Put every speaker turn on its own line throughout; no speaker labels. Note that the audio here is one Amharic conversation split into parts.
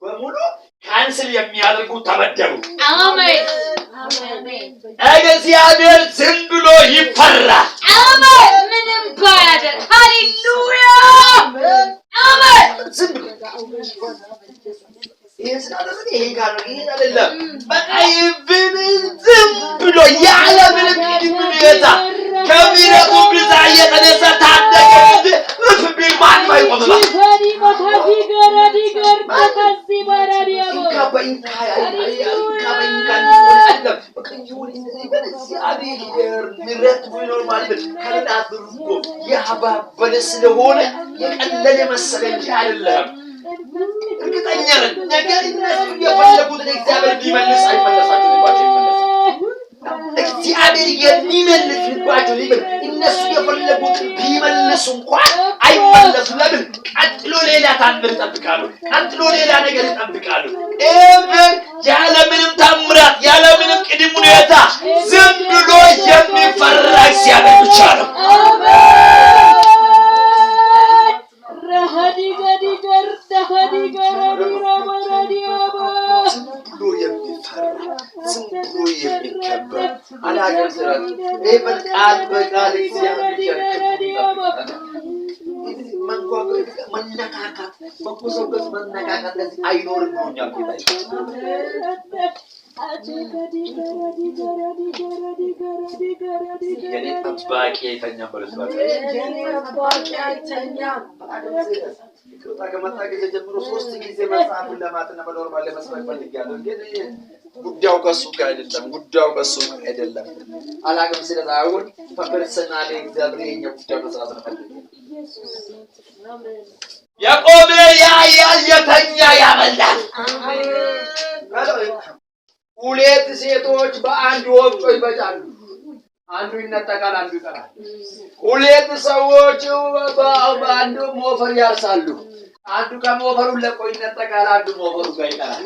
በሙሉ ካንስል የሚያደርጉ ተመደቡ።
አሜን።
እግዚአብሔር ዝም ብሎ ይፈራ።
አሜን። ምንም ባያደርግ ሃሌሉያ። አሜን።
ዝም ብሎ ይሄን ስላደረገ ይሄ ጋር ነው ይሄ አይደለም። በቃ ይብን ዝም ብሎ ያለ ምንም ሁኔታ ከሚረቱ ብዛት የተነሳ ታደገ እንጂ ቢል ማንም አይቆምም። ስለሆነ የቀለለ መሰለ እንጂ አይደለም። እርግጠኛ ነን ነገር እነሱ የፈለጉትን እግዚአብሔር ቢመልስ አይመለሳቸውባቸው ይመለሳል። እግዚአብሔር የሚመልስባቸው ሊበል እነሱ የፈለጉትን ቢመልሱ እንኳን አይመለሱ። ለምን? ቀጥሎ ሌላ ታምር ይጠብቃሉ። ቀጥሎ ሌላ ነገር ይጠብቃሉ። ያለምንም ታምራት ያለምንም ቅድም ሁኔታ ዝም ብሎ የሚፈራ እግዚአብሔር ብቻ ነው። በቃል እግዚአብሔር መነካካት በቁሰውበት መነካካት ለዚህ አይኖርም ብሎኛል ጌታ። የኔ ጠባቂ አይተኛም በለስባል ከመጣ ጊዜ ጀምሮ 3 ጊዜ መጽሐፉን ለማጥና በኖርማል ለመስበክ ፈልጌያለሁ። ግን ጉዳዩ ከሱ ጋር አይደለም። ጉዳዩ ከሱ ጋር አይደለም። አላውቅም። ስለዚህ አሁን ፐርሰናሊ እግዚአብሔር የኛ ጉዳይ መስራት ነው። ያዕቆብ ያያል የተኛ ያመልጣል። ሁለት ሴቶች በአንድ ወፍጮ ይፈጫሉ። አንዱ ይነጠቃል፣ አንዱ ይቀራል። ሁለት ሰዎች በአንዱ ሞፈር ያርሳሉ። አንዱ ከሞፈሩ ለቆ ይነጠቃል፣ አንዱ ሞፈሩ ጋር ይቀራል።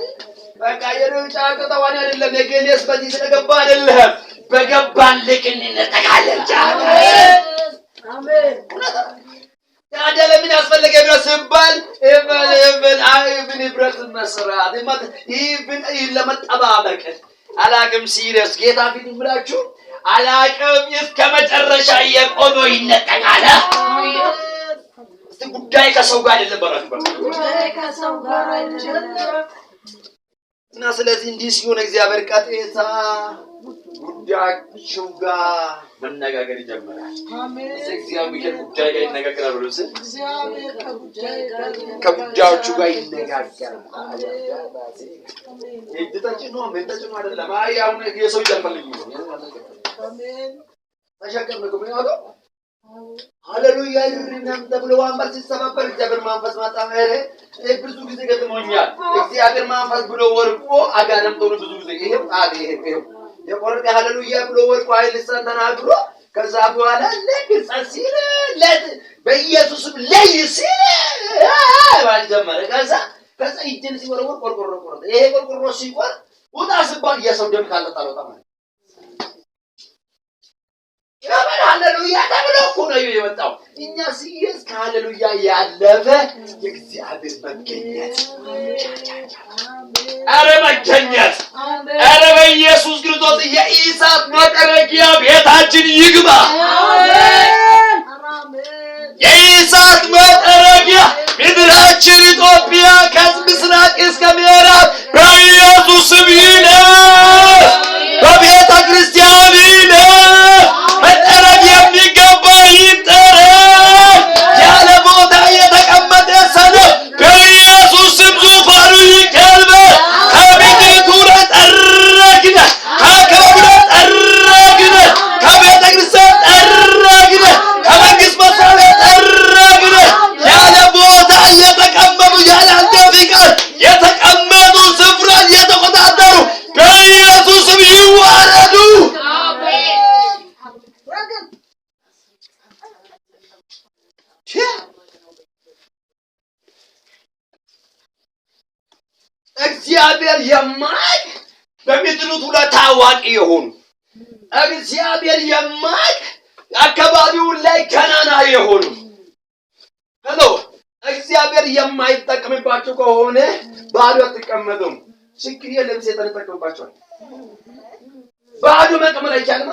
በቃ የሩጫ ከተዋን አይደለም። የገሌስ በዚህ ስለገባ አይደለም። በገባን ልክ እንነጠቃለን። አሜን። ታዲያ ለምን አስፈለገ ብሎ ሲባል ኢቭን ብረት መስራት ኢቭን ለመጠባበቅ አላቅም። ሲሪየስ ጌታ ፊት ብላችሁ አላቅም። እስከ መጨረሻ የቆመው ይነጠቃል። እስቲ ጉዳይ ከሰው ጋር አይደለም። በራሱ ጉዳይ ከሰው ጋር አይደለም። እና ስለዚህ እንዲህ ሲሆን እግዚአብሔር ቀጥታ ጉዳያችሁ ጋር መነጋገር ይጀምራል። አሜን። እግዚአብሔር ጉዳይ ጋር ይነጋገራል ብሎ ሲል እግዚአብሔር ከጉዳዮቹ ጋር ይነጋገራል። እድታችን ነው መንተጭ ነው አይደለም። አሁን የሰው ይፈልጉ ነው። አሜን። ተሸከም ነው ነው ሃሌሉያ ይርናም ተብሎ ወንበር ሲሰባበር እግዚአብሔር መንፈስ ማጣመረ ብዙ ጊዜ ገጥሞኛል። እግዚአብሔር መንፈስ ብሎ ወርቆ አጋነም ተብሎ ብዙ ጊዜ ይሄው ይሄው የቆረጠ ሃሌሉያ ብሎ ወርቆ ኃይል ተናግሮ ከዛ በኋላ ለግጻሲል በኢየሱስም ላይ ሲል ባልጀመረ ከዛ ይጀን ሲወረወር ቆርቆሮ ቆረጠ። ይሄ ቆርቆሮ ሲቆር ውጣ ሲባል የሰው ደም ካለጣለው ተማለ ያበራ ሃሌሉያ ተብሎ እኮ ነው የመጣው። እኛ ሲየስ ሃሌሉያ ያለፈ የእግዚአብሔር መገኘት አረ መገኘት አረ በኢየሱስ ክርስቶስ የኢሳት መጠረጊያ ቤታችን ይግባ። አሜን። የኢሳት መጠረጊያ ምድራችን ኢትዮጵያ ከምስራቅ እስከ ምዕራብ በኢየሱስ ስም ይለፍ። በቤተ ክርስቲያን ይለፍ። መጠረግ የሚገባ ይጠረግ። ያለ ቦታ የተቀመጠ ሰነፍ በኢየሱስ ስም ዙፋኑ ይገልበጥ። ከቤቱ ጠረግነ፣ ከክብረ ጠረግነ፣ ከቤተ ክርስቲያን ጠረግነ፣ ከመንግስት መስሪያ ቤት ጠረግነ። ያለ ቦታ እየተቀመጡ ያለ አንተ ፍቃድ የተቀመጡ ስፍራን የተቆጣጠሩ በኢየሱስ ስም ይዋረዱ። እግዚአብሔር የማይክ በምድሪቱ ላይ ታዋቂ የሆኑ እግዚአብሔር የማይክ አካባቢው ላይ ገናና የሆኑ ሄሎ እግዚአብሔር የማይጠቀምባችሁ ከሆነ ባዶ አትቀመጡም። ችግር የለም፣ ሰይጣን ይጠቀምባችኋል። ባዶ መቀመጥ አይቻልም።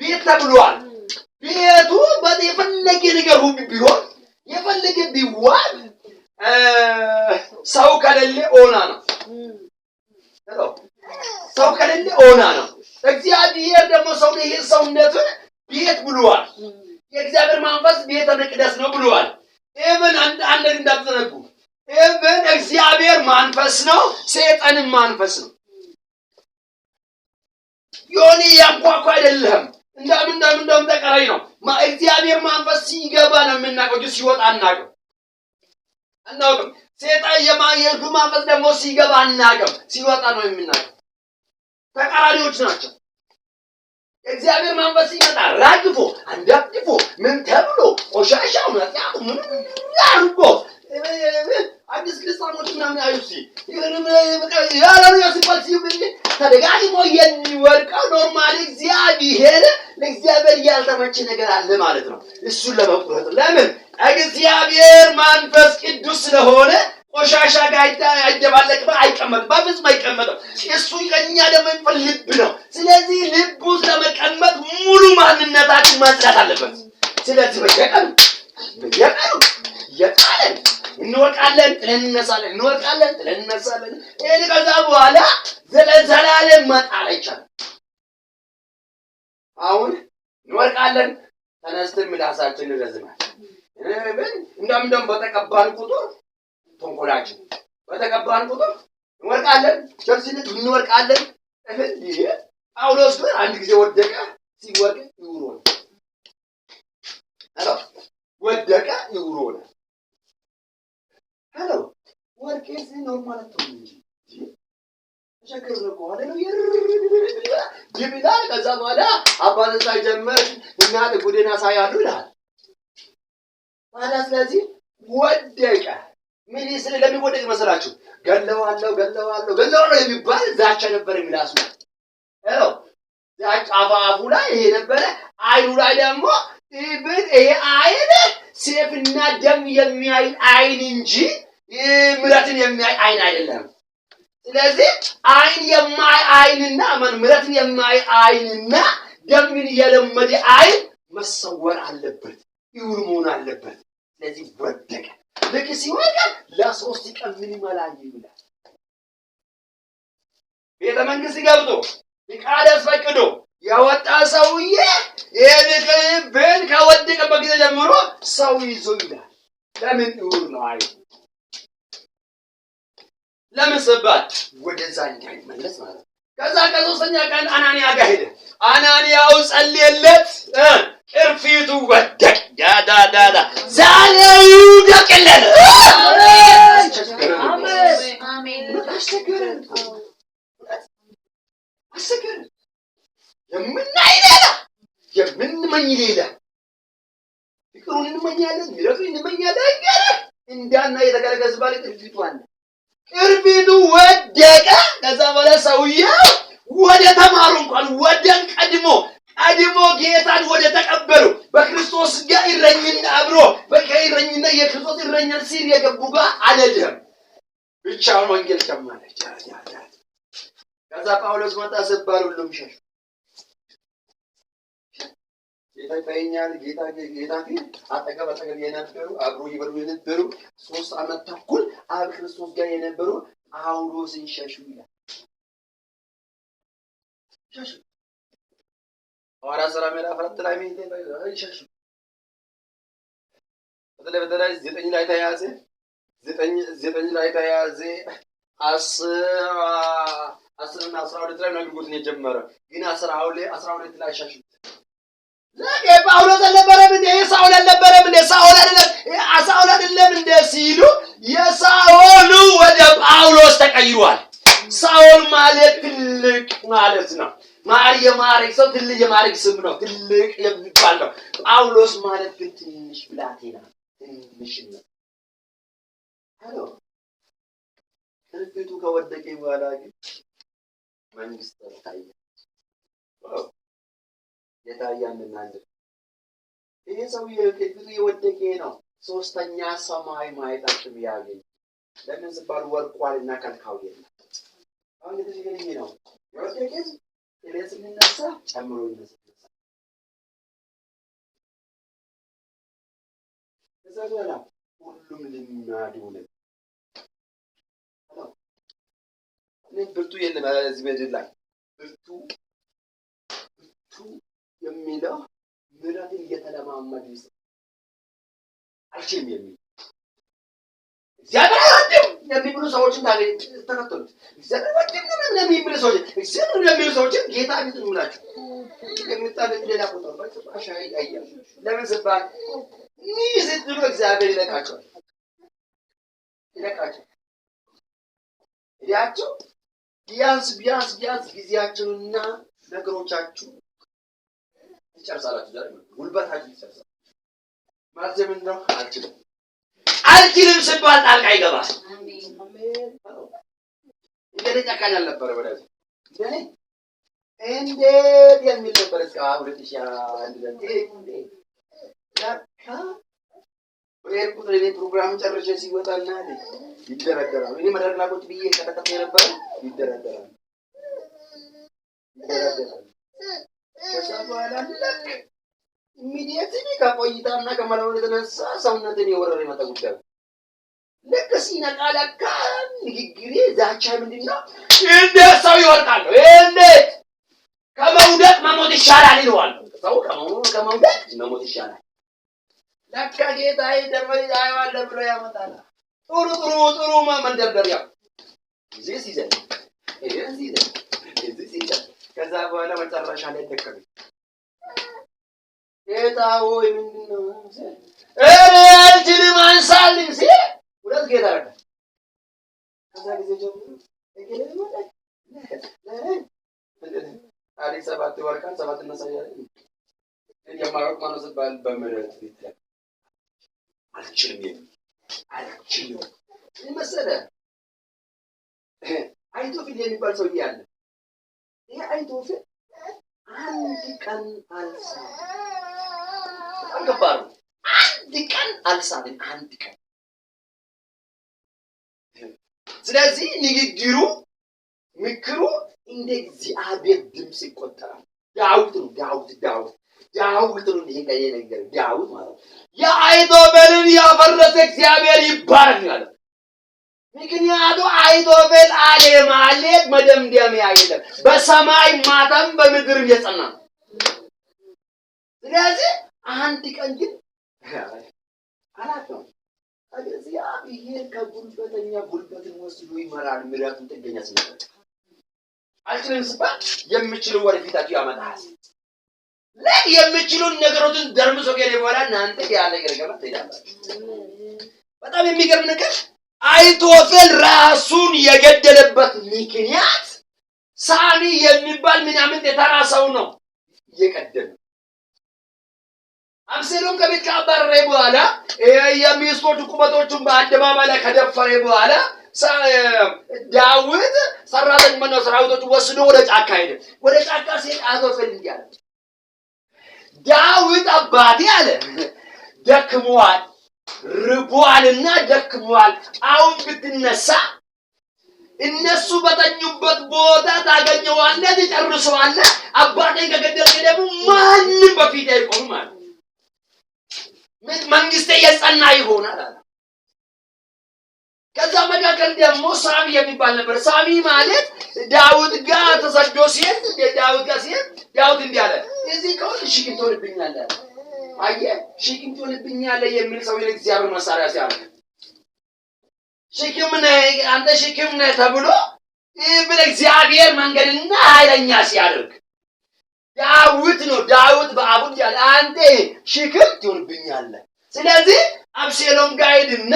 ቤት ተብሏል። ቤቱ የፈለገ ነገር ሁሉ ቢሆን የፈለገ ቢዋል ሰው ከሌለ ኦና ነው። ሰው ከሌለ ኦና ነው። እግዚአብሔር ደግሞ ሰው ይሄ ሰውነቱን ቤት ብሏል። የእግዚአብሔር መንፈስ ቤተ መቅደስ ነው ብሏል። ኤቨን አንድ እንዳትዘነጉ፣ ኤቨን እግዚአብሔር መንፈስ ነው፣ ሰይጣንም መንፈስ ነው። ዮኒ ያንኳኳ አይደለም። እንደም ተቀራይ ነው። እግዚአብሔር መንፈስ ሲገባ ነው የምናውቀው፣ ሲወጣ አናውቅም። ሰይጣን የማየቱ መንፈስ ደግሞ ሲገባ አናውቅም፣ ሲወጣ ነው የምናውቀው። ተቃራኒዎች ናቸው። እግዚአብሔር መንፈስ ሲመጣ ራግፎ አንዳጥፎ ምን ተብሎ ቆሻሻው ማጥያቱ ምን ያርጎ አዲስ ክርስቲያኖች ምናምን አይውሲ ያለው ያስባል ሲብል ተደጋግሞ የሚወርቀው ኖርማሊ እግዚአብሔር ለእግዚአብሔር ያልተመቸ ነገር አለ ማለት ነው። እሱን ለመቁረጥ ለምን እግዚአብሔር መንፈስ ቅዱስ ስለሆነ ቆሻሻ ጋር አይደባለቅም፣ አይቀመጥም፣ በፍጹም አይቀመጥም። እሱ የኛ ደግሞ ልብ ነው። ስለዚህ ልቡ ለመቀመጥ ሙሉ ማንነታችን ማጽዳት አለበት። ስለዚህ በየቀኑ የቃለን እንወርቃለን፣ እንነሳለን፣ እንወርቃለን፣ እንነሳለን። ይሄን ከዛ በኋላ ዘላለም መጣል አይቻልም። አሁን እንወርቃለን፣ ተነስተን ምላሳችንን እንረዝማለን። እንደም በተቀባን ቁጥር ተንኮላችን በተቀባን ቁጥር እንወርቃለን፣ ቸርሲነት እንወርቃለን። ይሄ ጳውሎስ ግን አንድ ጊዜ ወደቀ፣ ሲወርቅ ይውሮ ነው። ወደቀ ይውሮ ነው። ሄሎ ወርቄስ ኖርማል ነው እንጂ ተሸከረ ነው አይደል? ይብላል። ከዛ በኋላ አባን ሳይጀምር እናት ጉዴና ሳያሉ ይላል ማለት። ስለዚህ ወደቀ። ምን ይስል ለሚወደቅ መሰላችሁ? ገለዋለሁ የሚባል ዛቻ ነበር የሚላስ ነው። ሄሎ ዛቻ አፋፉ ላይ ይሄ ነበረ። አይኑ ላይ ደግሞ ይሄ አይን ሰይፍና ደም የሚያይ አይን እንጂ ምሕረትን የሚያይ አይን አይደለም። ስለዚህ አይን የማይ አይንና ምሕረትን የማይ አይንና ደምን የለመደ አይን መሰወር አለበት፣ ይውር መሆን አለበት። ስለዚህ ወደቀ። ልክ ሲወድቅ ለሶስት ቀን ምን ይመላል ይላል። ቤተ መንግስት ገብቶ ፍቃድ አስፈቅዶ ያወጣ ሰውዬ የልቅብን ከወደቀበት ጊዜ ጀምሮ ሰው ይዞ ይላል። ለምን ይውር ነው አይ ለምን ሰባት ወደዛ እንዳይመለስ ማለት። ከዛ ከሶስተኛ ቀን አናንያ ጋር ሄደ። አናንያው ጸልየለት ቅርፊቱ ወደቅ። ዳዳዳዳ ዛሬ ይውደቅልን። አሜን። አሰገረ የምናይ ሌላ የምንመኝ ሌላ ፍቅሩን እንመኛለን፣ ምሕረቱን እንመኛለን። እንዳና የተገረገዝ ባለ ቅርፊቱ አለ። ቅርፊቱ ወደቀ። ከዛ በኋላ ሰውየው ወደ ተማሩ እንኳን ወደን ቀድሞ ጌታን ወደ ተቀበሉ በክርስቶስ ጋር ይረኝና አብሮ በከይረኝና የክርስቶስ ይረኛ ሲል የገቡ ጋር አለደም ብቻውን ወንጌል ሰማለች። ከዛ ጳውሎስ መጣ ሲባል ሁሉም ሸሹ። ጌታ ይታየኛል። ጌታ ፊት አጠገብ የነበሩ አብሮ ይበሉ የነበሩ 3 ዓመት ተኩል አብ ክርስቶስ ጋር የነበሩ ጳውሎስን ሸሹ ይላል። ሸሹ ሐዋርያት ሥራ ምዕራፍ 4 ላይ ሸሹ። በተለይ 9 ላይ ተያዘ። 9 ላይ ተያዘ። 10 እና 12 ላይ ነው ጉድን የጀመረው። ግን 12 ላይ ሸሹ። ጳውሎስ አልነበረም እንደ ሳውል አልነበረም እንደ ሳውል አይደለም እንደ ሲሉ የሳውሉ ወደ ጳውሎስ ተቀይሯል። ሳውል ማለት ትልቅ ማለት ነው። የማዕረግ ሰው ትልቅ የማዕረግ ስም ነው፣ ትልቅ የሚባል ነው። ጳውሎስ ማለት ግን ትንሽ ብላቴና ትንሽ ነው። ሄሎ ቅርፊቱ ከወደቀ በኋላ ግን መንግስት ታየ። የታያንና ይሄ ሰውዬ ቅርፊቱ የወደቀ ነው። ሶስተኛ ሰማይ ማየታችሁ ያገኝ ለምን ሲባል ወርቋልና ከልካው የለም። አሁን የተሸገረኝ ነው ወርቄስ ለዚህ ሲነሳ ጨምሮ ይነሳ ዘላላ ሁሉም ልናዱ ነው። ብርቱ የለም እዚህ ምድር ላይ ብርቱ የሚለው ምሕረትን እየተለማመዱ አልችልም የሚል እግዚአብሔር አይወድም የሚብሉ ሰዎችን ተከተሉት። እግዚአብሔር አይወድም የሚብሉ ሰዎች እግዚአብሔር የሚብሉ ሰዎችን ጌታ እንትን ይላችሁ የሚጣልት ሌላ ቦታ ባይሰጣሽ አይያል ለምን ሲባል ይዝት ብሎ እግዚአብሔር ይለቃቸዋል ያቸው ቢያንስ ጊዜያችሁንና ነገሮቻችሁ ይጨርሳላችሁ። ዛሬ ጉልበታችሁ ይጨርሳል ማለት ምንድነው? አልችልም ሲባል ጣልቃ ይገባል። አሜን። እንዴት ጫካኝ አልነበረ ወዳጅ እኔ እንዴት የሚል ነበር እስከ 2001 ለካ ቁጥር እኔ ፕሮግራም ጨርሼ ሲወጣና ይደረደራል። እኔ መድረክ ላይ ቁጭ ብዬ ከተከፈተ የነበረ ይደረደራል። ከዛ በኋላ ለክ ኢሚዲየትሊ ከቆይታና ከመለወጥ የተነሳ ሰውነትን የወረረ የመጣ ጉዳይ ልክ ሲነቃ ለካ ንግግሬ ዛቻ ምንድነው? እንዴት ሰው ይወድቃል? እንዴት ከመውደቅ መሞት ይሻላል ይለዋል። ሰው ከመውደቅ መሞት ይሻላል። ለካ ጌታዬ ደግሞ አይዋለ ብሎ ያመጣል። ጥሩ መንደርደሪያ እዚህ ሲዘን ከዛ በኋላ መጨረሻ ላይ ተከለ ጌታ ሆይ ምንድነው? እኔ አልችልም አንሳልኝ ሲል ሁለት ጌታ ረዳ። ከዛ ጊዜ ጀምሮ እገሌ ማለት አዲስ ሰባት ወርቃን ሰባት መሳያ የማሮክ ማነው ሲባል በምህረት ፊት አልችልም ይመሰለ አይቶፊል የሚባል ሰው ያለ ይሄ አይቶፊል አንድ ቀን አልሳም በጣም ከባድ ነው። አንድ ቀን አልሳም አንድ ቀን። ስለዚህ ንግግሩ ምክሩ እንደ እግዚአብሔር ድምጽ ይቆጠራል። ዳዊት ነው ይሄ ጋር ነገር ዳዊት ማለት የአይቶፌልን ያፈረሰ እግዚአብሔር ይባረክ ያለ ምክንያቱ አይቶፌል አለ ማለት መደምደሚያ የለም። በሰማይ ማታም በምድርም የጸና ነው። ስለዚህ አንድ ቀን ግን አላውቅም እግዚአብሔር ከጉልበተኛ ጉልበትን ወስዶ ይመራል። ምሕረቱን ጥገኛ ስለሆነ አልችልም ሲባል የምችለው ወደፊታችሁ ያመጣል። ለክ የምችሉን ነገሮችን ደርምሶ ከሄደ በኋላ እናንተ ያለ ገረገባ ትሄዳላችሁ። በጣም የሚገርም ነገር አይቶፌል ራሱን የገደለበት ምክንያት ሳሚ የሚባል ምናምን የተራ ሰው ነው የቀደመው። አብሴሎም ከቤት ካባረረ በኋላ የሚስቶቹ ቁመቶቹን በአደባባይ ላይ ከደፈረ በኋላ ዳዊት ሰራተኞች ሰራዊቶቹ ወስዶ ወደ ጫካ ሄደ። ወደ ጫካ ሲሄድ አይቶፌል እንዲህ አለ፣ ዳዊት አባቴ አለ ደክሟል፣ ርቧልና ደክሟል። አሁን ብትነሳ እነሱ በተኙበት ቦታ ታገኘዋለህ፣ ትጨርሰዋለህ። አባቴ ከገደልክ ደግሞ ማንም በፊት አይቆምም አለ። መንግስቴ የጸና ይሆናል አለ። ከዛ መካከል ደግሞ ሳሚ የሚባል ነበር። ሳሚ ማለት ዳዊት ጋር ተሰዶ ሲሄድ ዳዊት ጋር ሲሄድ ዳዊት እንዲህ አለ፣ እዚህ ከሆነ ሽክም ትሆንብኛለህ አለ። አየህ ሽክም ትሆንብኛለህ የሚል ሰው የእግዚአብሔር መሳሪያ ሲያደርግ ሽክም ነህ አንተ ሽክም ነህ ተብሎ ይብለ እግዚአብሔር መንገድና ኃይለኛ ሲያደርግ ዳዊት ነው። ዳዊት በአቡን ያለ አንተ ሽክም ትሆንብኛለህ። ስለዚህ አብሴሎም ጋር ሄድና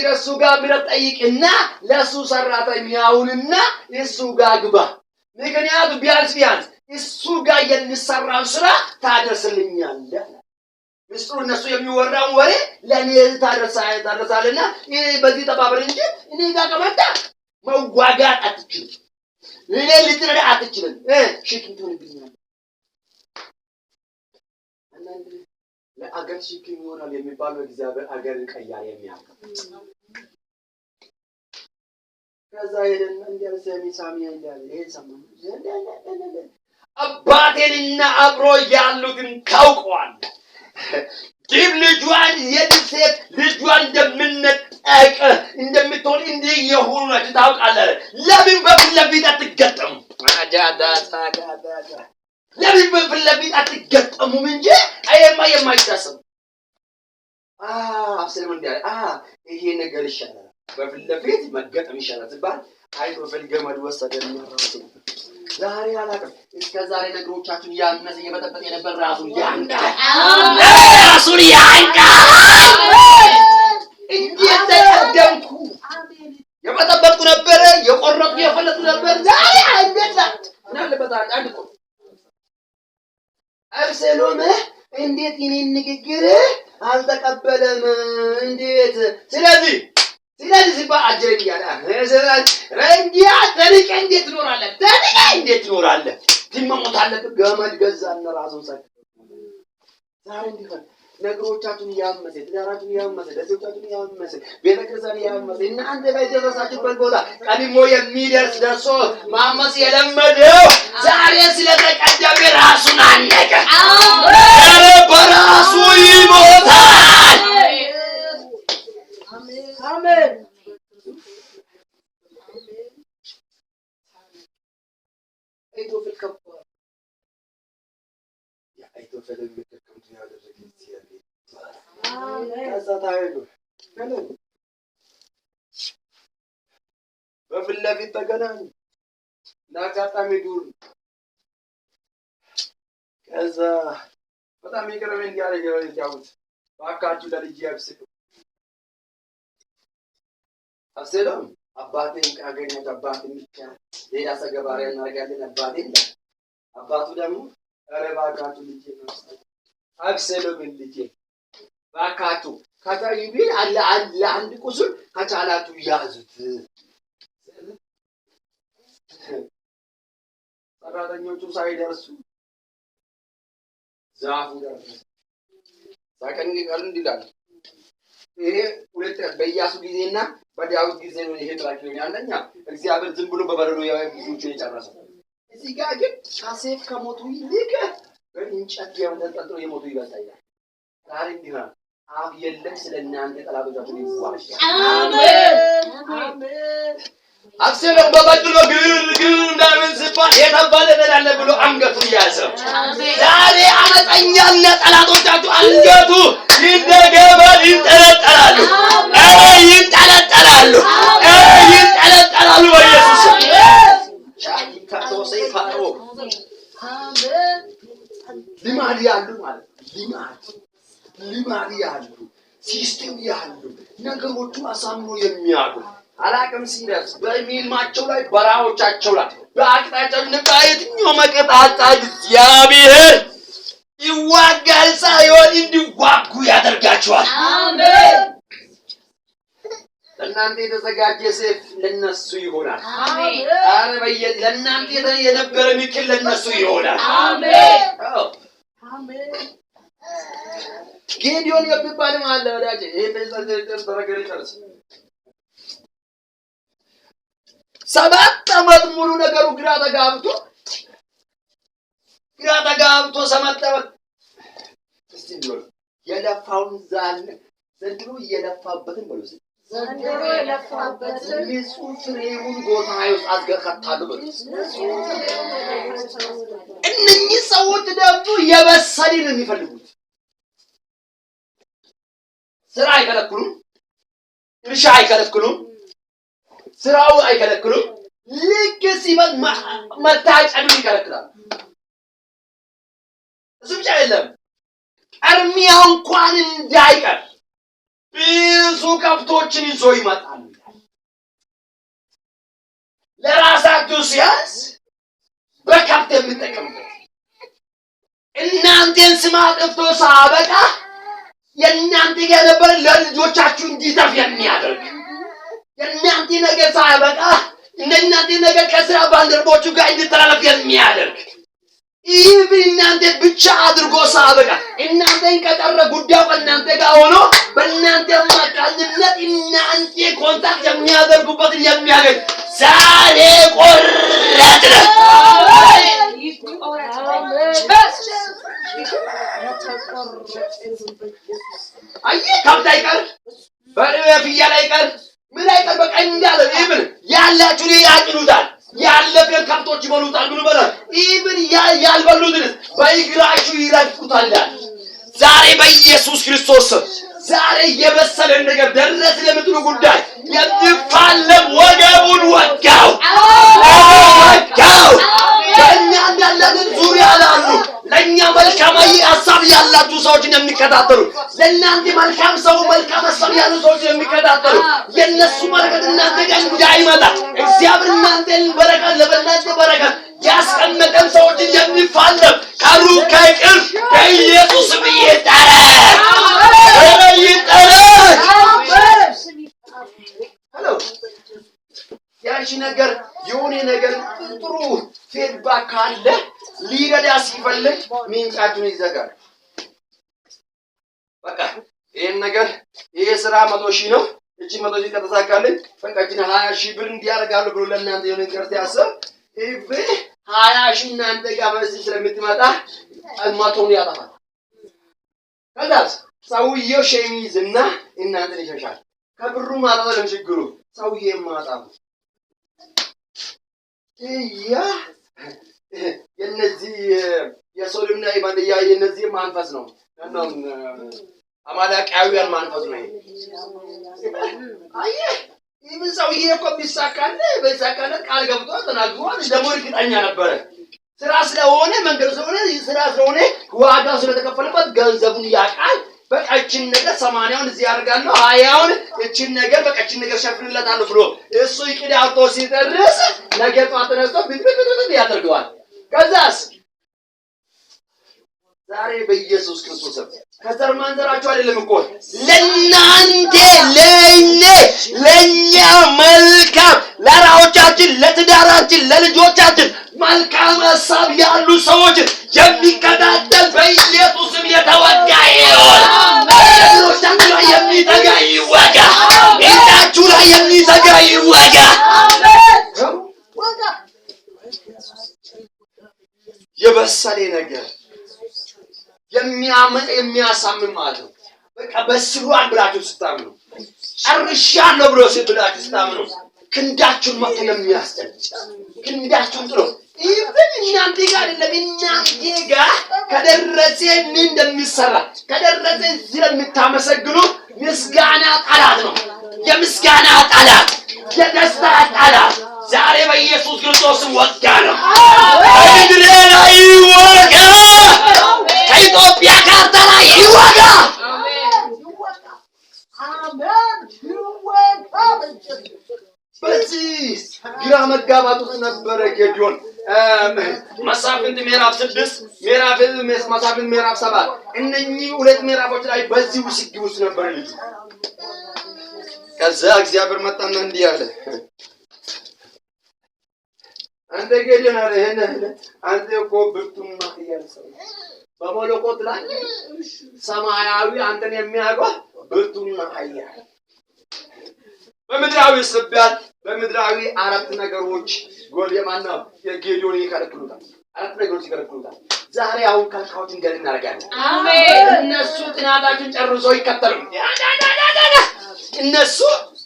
ለሱ ጋር ምሕረት ጠይቅና ለሱ ሰራተኛውንና እሱ ጋር ግባ። ምክንያቱም ቢያንስ እሱ ጋር የሚሰራው ስራ ታደርስልኛለህ። ምስጢሩ እነሱ የሚወራው ወሬ ለኔ ታደርሳለና በዚህ ተባበር እንጂ እኔ ጋር ከመጣ መዋጋት አትችልም። እኔ ልትረዳ አትችልም። ሽክም ትሆንብኛለህ። ለአገር ሽክም ይሆናል የሚባለው እግዚአብሔር አገር ቀያሪ የሚያውቅ ከዛ ሄደና እንዲያል ሰሚ እንዲያል ይሄን ሰማሁ አባቴንና አብሮ ያሉትን ታውቀዋል ጅብ ልጇን የሴት ልጇን እንደምትሆን እንዲህ የሆኑ ናቸው ታውቃለህ ለምን በፊት ለፊት አትገጠሙ ለምን በፊት ለፊት አትገጠሙም እንጂ አይማ የማይታሰብ አብሰለም እንዲያል ይሄ ነገር ይሻላል በፊት ለፊት መገጠም ይሻላል ሲባል አይቶ ፈልገመድ ወሰደኝ ራሱ ዛሬ አላቀም እስከ ዛሬ ነገሮቻችን ያነሰ የበጠበጠ የነበር ራሱን ያንቃ ራሱን ያንቃ እንዴት ተቀደምኩ የበጠበጥኩ ነበር የቆረጥኩ የፈለጥኩ ነበር ዛሬ አይደለ ምናልባት አንድ ቆ አብሰሎም እንዴት የኔን ንግግር አልተቀበለም እንዴት ስለዚህ ሲባል አጀረኝ ያለ ረንዲያ ተንቀ እንዴት ትኖራለህ ተንቀ እንዴት ትኖራለህ ትመሞት አለብህ ገመድ ገዛና ራሱን ሰጥ ዛሬ እንዲሆን ነገሮቻችሁን ያመሰ ትዳራችሁን ያመሰ ደስታችሁን ያመሰ ቤተክርስቲያን ያመሰ እናንተ ላይ ደረሳችሁበት ቦታ ቀድሞ የሚደርስ ደርሶ ማመስ የለመደው ዛሬ ስለተቀደመ ራሱን አነቀ ዛሬ በራሱ ይሞታል አሜን አይቶፍል ከባ ያ አይቶፍል ምትከምቱ ያደረገ ሲያለ አሜን ከዛታይሉ ከነን በፊት ለፊት ተገናኙ ለአጋጣሚ ዱር ከዛ በጣም ይገርመኝ እንዲያለ ያውት ባካችሁ ለልጅ ያብስኩ አብሰሎም አባቴን ካገኘት አባቴን ብቻ ሌላ ሰገባሪ እናርጋለን አባቴን አባቱ ደግሞ አረባካቱ ልጅ ነው አብሰሎም ልጅ ባካቱ ካታይቢ አለ አንድ ቁስል ካቻላቱ ያዙት ሰራተኞቹ ሳይደርሱ ዛፉ ደረሰ ሳቀንዲ ቀልን ይላል ይሄ ሁለት በኢያሱ ጊዜና በዳዊት ጊዜ ነው ይሄ ትራኪው ያለኛ እግዚአብሔር ዝም ብሎ በበረዶ ያዩቹን ይጨርሳል እዚህ ጋር ግን ካሴፍ ከሞቱ ይልቅ በእንጨት ያመጣጣው የሞቱ ይበዛል ዛሬ እንዲህ አብ የለም ስለናንተ ጠላቶቻችሁ ይዋሽ አሜን አሜን አብሰሎም በበድሎ ግር እንዳምን ሲባል የታባለ ደላለ ብሎ አንገቱን ያዘው ዛሬ አመፀኛና ጠላቶቻችሁ አንገቱ ይደገባል ይንጠለጠላሉ ይንጠለጠላሉ በኢየሱስ ሻኪካቶ ሰይፋሮ አሜን ልማድ ያሉ ማለት ልማድ ያሉ ሲስተም ያሉ ነገሮቹ አሳምሮ የሚያውቁ አላቅም ሲደርስ በሚልማቸው ላይ በራዎቻቸው ላይ በአቅጣጫው ንባየትኛው መቀጣጣ እግዚአብሔር ይዋጋል ሳይሆን እንዲዋጉ ያደርጋቸዋል አሜን ለእናንተ የተዘጋጀ ሰይፍ ለነሱ ይሆናል አሜን አረ ለእናንተ የነበረ ምክር ለነሱ ይሆናል አሜን አሜን ጌዲዮን የሚባል ማለ ወዳጄ ይሄ ተዘጋጀ ይጨርስ 7 ዓመት ሙሉ ነገሩ ግራ ተጋብቶ 7 ዓመት እስቲ ነው የለፋውን ዘንድሮ የለፋበትን በሉስ ዘንድሮ የለፋበትን ንጹህ ፍሬውን ቦታ አይውስ አስገርካታሉ በሉስ እነኚህ ሰዎች ደግሞ የበሰልን የሚፈልጉት ስራ አይከለክሉም እርሻ አይከለክሉም ስራው አይከለክሉም ልክ ሲመጥ መታጨዱ ይከለክላል እሱ ብቻ አይደለም አርሚያው እንኳን እንዳይቀር ብዙ ከብቶችን ይዞ ይመጣሉ ለራሳቸው ሲያስ በከብት የሚጠቀሙበት እናንተን ስም አጥፍቶ ሳበቃ የእናንተ ጋር ነበር ለልጆቻችሁ እንዲተርፍ የሚያደርግ የእናንተ ነገር ሳበቃ እናንተ ነገር ከስራ ባልደረቦቹ ጋር እንዲተላለፍ የሚያደርግ ይህ እናንተ ብቻ አድርጎ ሳበቃ እናንተን ቀጠረ ጉዳዩ ከእናንተ ጋር ሆኖ በእናንተ አማካኝነት እናንተ ኮንታክት የሚያደርጉበትን የሚያገኝ ዛሬ ቆረጥን። አየህ ከብት አይቀር ፍየል አይቀር ምን አይቀር በቃ እንዳለ ይብን ያላችሁ ያጭዱታል ያለፈን ከብቶች ይበሉታል ምን በላ ይብን ያልበሉትን በእግራችሁ ይረግጡታል። ዛሬ በኢየሱስ ክርስቶስ ዛሬ የበሰለ ነገር ደረስ ለምትሉ ጉዳይ የሚፋለም ወገቡን ወጋው ወጋው። ለእኛ እንዳለን ዙሪያ ላሉ ለእኛ መልካም ሀሳብ ያላችሁ ሰዎችን የሚከታተሉ ለእናንተ መልካም ሰው መልካም ሀሳብ ያሉ ሰዎች የሚከታተሉ የእነሱ በረከት እናንተ ጋር እንዳይመጣ እግዚአብሔር እናንተን በረከት ለበናንተ በረከት ያስቀመጠን ሰዎችን የሚፋለም ቀሩ ከቅር ከኢየሱስ ይጠራ ይጠራ። ሄሎ ያንቺ ነገር የሆነ ነገር ጥሩ ፌድባክ ካለ ሊረዳ ሲፈልግ ምንጫቱን ይዘጋል። በቃ ይሄን ነገር ይሄ ስራ 100,000 ነው። እቺ 100,000 ከተሳካልኝ በቃ እቺን 20,000 ብር እንዲያርጋሉ ብሎ ለእናንተ የሆነ ነገር ሲያስብ ይብ 20,000 እናንተ ጋር በዚህ ስለምትመጣ 100ውን ያጠፋል። ከዛስ ሰውየው ሸሚዝና እናንተን ይሸሻል። ከብሩ ማጣለም ችግሩ ሰውዬው ማጣው ያ የነዚህ የሶዶምና የባንያ የነዚህ መንፈስ ነው። አማላቃውያን መንፈስ ነው። አየህ ይህን ሰውዬ እኮ ቢሳካለ ቃል ገብቶ ተናግሯል። ደግሞ እርግጠኛ ነበረ ስራ ስለሆነ መንገድ ስለሆነ ስራ ስለሆነ ዋጋ ስለተከፈለበት ገንዘቡን ያቃል። በቃ እቺን ነገር 80ውን እዚህ አድርጋለሁ 20ውን እቺን ነገር በቃ እቺን ነገር ሸፍንለታለሁ ብሎ እሱ ይቅድ አውጥቶ ሲደርስ ነገ ጧት ተነስቶ ቢት ያደርገዋል። ከዛስ ዛሬ በኢየሱስ ክርስቶስ ከዘር ማንዘራችሁ አይደለም እኮ ለእናንተ ለእኛ መልካም ለራዎቻችን ለትዳራችን ለልጆቻችን መልካም ሀሳብ ያሉ ሰዎች የሚከታተል በኢየሱስ ስም የተወጋ ይሁን። ለልጆቻችሁ ላይ የሚተጋ ይወጋ። ቤታችሁ ላይ የሚተጋ ይወጋ። የበሰለ ነገር የሚያሳምን ማለት ነው። በቃ በስሏል ብላችሁ ስታምኑ ጨርሻለሁ ብሎ ብላችሁ ስታምኑ ክንዳችሁን መጥቶ የሚያስጨንቅ ክንዳችሁን ጥሎ ይብን እናንተ ጋር አይደለም እናንተ ጋር ከደረሰ ምን እንደሚሰራ ከደረሰ እዚህ ለምታመሰግኑ ምስጋና ጠላት ነው። የምስጋና ጠላት የደስታ ጠላት ዛሬ በኢየሱስ ክርስቶስ ወጋ ነው። በምድር ላይ ይወጋ። ከኢትዮጵያ ካርታ ላይ ይወጋ። በዚህ ግራ መጋባት ውስጥ ነበረ ጌዲዮን። መሳፍንት ምዕራፍ 6 መሳፍንት ምዕራፍ 7 እነኚህ ሁለት ምዕራፎች ላይ በዚህ ውስጥ ነበር ልጅ። ከዛ እግዚአብሔር መጣና እንዲህ አለ፣ አንተ ጌዲዮን አለ አንተ እኮ ብርቱና ያልሰው በመለኮት ላይ ሰማያዊ አንተን የሚያውቀው ብርቱና ኃያል በምድራዊ ስብያት በምድራዊ አራት ነገሮች ጎልየማና የጌዲዮን ይከለክሉታል። አራት ነገሮች ይከለክሉታል። ዛሬ አሁን ካልካዎችን ገል እናደርጋለን። አሜን። እነሱ ጥናታችሁን ጨርሶ ይከተሉ። እነሱ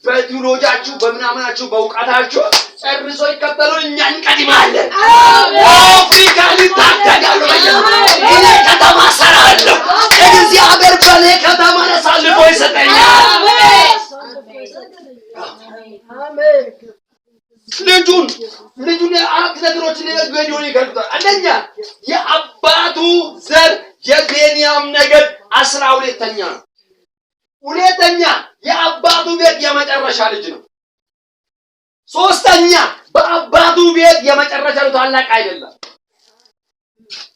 በቴዎሎጂያችሁ በምናምናችሁ በእውቀታችሁ ጨርሶ ይከተሉ። እኛ እንቀድማለን። አፍሪካ ሊታደጋሉ። እኔ ከተማ ሰራለሁ። እግዚአብሔር በኔ ከተማ አሳልፎ ይሰጠኛል። ልጁን አራት ነገሮች ጌዲዮን ይከለክሉታል። አንደኛ የአባቱ ዘር የቤንያም ነገድ 12ኛ ነው። ሁለተኛ የአባቱ ቤት የመጨረሻ ልጅ ነው። ሶስተኛ በአባቱ ቤት የመጨረሻ ነው፣ ታላቅ አይደለም።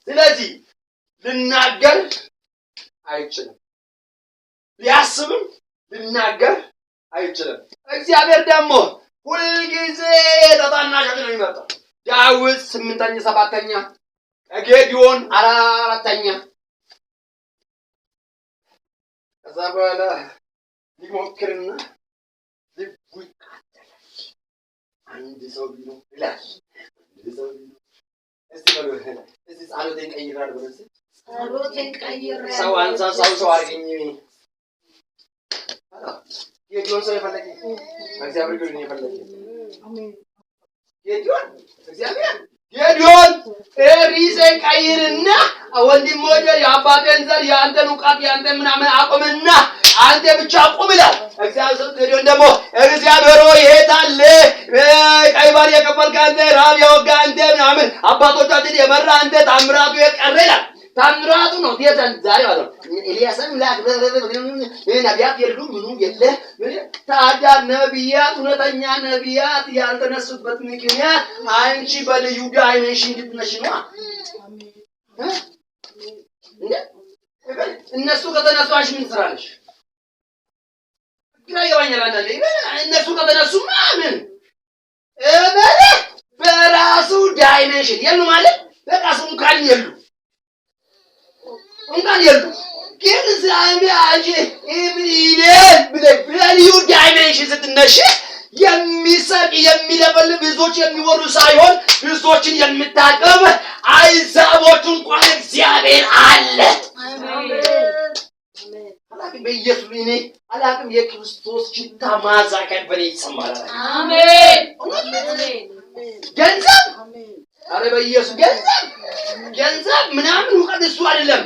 ስለዚህ ልናገር አይችልም፣ ሊያስብም ልናገር አይችልም። እግዚአብሔር ደግሞ ሁልጊዜ ተታናሾች ነው የሚመጣው። ዳዊት 8ኛ 7ኛ ጌዲዮን አራተኛ ከዛ በኋላ ሊሞክርና ልቡ ይቃጠላል። አንድ ሰው ቢኖር ይላል እስቲ ጸሎቴን ቀይራለሁ ብለህ
ጸሎቴን ቀይራለሁ
ሰው አንሳ ሰው አድርገኝ ጌዲዮን ሰው የፈለገ እግዚአብሔር ግን የፈለገ አሜን ጌዲዮን ሪሴን ቀይርና ወንድሞቼ የአባቴን ዘር የአንተን ዕውቀት የአንተን ምናምን አቁምና አንተ ብቻ ቁም ይላል። እግዚአብሔር ጌዲዮን ደግሞ እግዚአብሔር ሆይ የት አለ ቀይ ባህር የከፈልክ አንተ ራብ ያወጋ አንተ ምናምን አባቶቻችን የመራ አንተ ታምራቱ የቀረ ይላል። ታምራቱ ነው ዲያዛን ዛሬ ማለት ነው። ኤልያስም ነቢያት የሉም ምኑ የለ ታዲያ ነቢያት እውነተኛ ነቢያት ያልተነሱበት ምክንያት አንቺ በልዩ ዳይሜንሽን እንድትነሽ ነው። እነሱ ከተነሱሽ ምን ትሰራለሽ? ግራ ይገባኛል። አንዳንዴ እነሱ ከተነሱ ምን በራሱ ዳይሜንሽን የሉ ማለት በቃ ስሙ ካል የሉ እንኳን የሉ ግን ዛሬ አጂ ኢብሪዴን በልዩ ዳይሜንሽን ስትነሽ የሚሰቅ የሚለበልብ ብዙዎች የሚወሩ ሳይሆን ብዙዎችን የምታቀብ አይዛቦች እንኳን እግዚአብሔር አለ። አሜን። በኢየሱስ እኔ አላቅም የክርስቶስ ሽታ ማዛ ከበኔ ይሰማል።
አሜን።
ገንዘብ አረ በኢየሱስ ገንዘብ ምናምን ዕውቀት እሱ አይደለም።